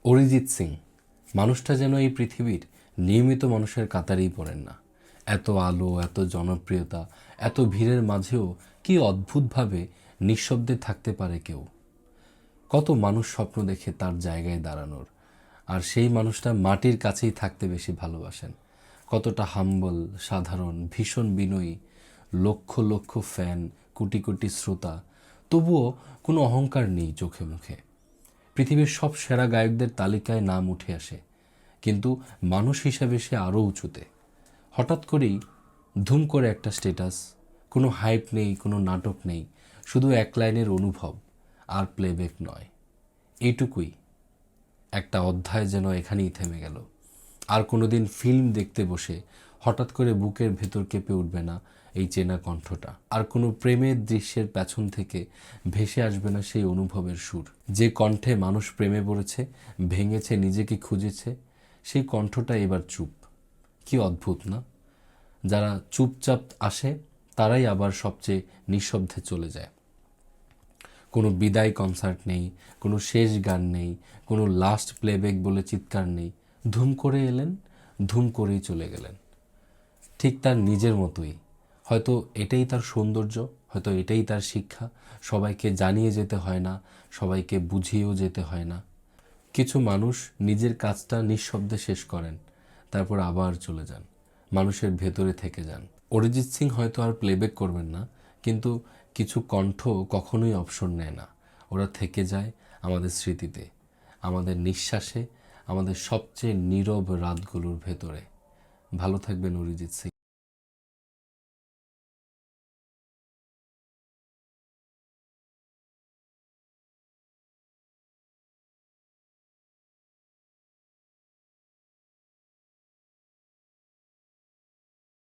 অরিজিৎ সিং মানুষটা যেন এই পৃথিবীর নিয়মিত মানুষের কাতারেই পড়েন না। এত আলো, এত জনপ্রিয়তা, এত ভিড়ের মাঝেও কি অদ্ভুতভাবে নিঃশব্দে থাকতে পারে কেউ। কত মানুষ স্বপ্ন দেখে তার জায়গায় দাঁড়ানোর, আর সেই মানুষটা মাটির কাছেই থাকতে বেশি ভালোবাসেন। কতটা হাম্বল, সাধারণ, ভীষণ বিনয়ী, লক্ষ লক্ষ ফ্যান, কোটি কোটি শ্রোতা, তবুও কোনো অহংকার নেই চোখে মুখে। পৃথিবীর সব সেরা গায়কদের তালিকায় নাম উঠে আসে, কিন্তু মানুষ হিসাবে সে আরও উঁচুতে। হঠাৎ করেই ধুম করে একটা স্ট্যাটাস, কোনো হাইপ নেই, কোনো নাটক নেই, শুধু এক লাইনের অনুভব, আর প্লেব্যাক নয়। এইটুকুই, একটা অধ্যায় যেন এখানেই থেমে গেল। আর কোনোদিন ফিল্ম দেখতে বসে হঠাৎ করে বুকের ভেতর কেঁপে উঠবে না এই চেনা কণ্ঠটা। আর কোনো প্রেমের দৃশ্যের পেছন থেকে ভেসে আসবে না সেই অনুভবের সুর। যে কণ্ঠে মানুষ প্রেমে পড়েছে, ভেঙেছে, নিজেকে খুঁজেছে, সেই কণ্ঠটা এবার চুপ। কি অদ্ভুত না? যারা চুপচাপ আসে তারাই আবার সবচেয়ে নিঃশব্দে চলে যায়। কোনো বিদায় কনসার্ট নেই, কোনো শেষ গান নেই, কোনো লাস্ট প্লেব্যাক বলে চিৎকার নেই। ধুম করে এলেন, ধুম করেই চলে গেলেন, ঠিক তার নিজের মতোই। হয়তো এটাই তার সৌন্দর্য, হয়তো এটাই তার শিক্ষা। সবাইকে জানিয়ে যেতে হয় না, সবাইকে বুঝিয়েও যেতে হয় না। কিছু মানুষ নিজের কাজটা নিঃশব্দে শেষ করেন, তারপর আবার চলে যান, মানুষের ভেতরে থেকে যান। অরিজিৎ সিং হয়তো আর প্লেব্যাক করবেন না, কিন্তু কিছু কণ্ঠ কখনোই অবসর নেয় না। ওরা থেকে যায় আমাদের স্মৃতিতে, আমাদের নিঃশ্বাসে, আমাদের সবচেয়ে নীরব রাতগুলোর ভেতরে। ভালো থাকবেন অরিজিৎ সিং।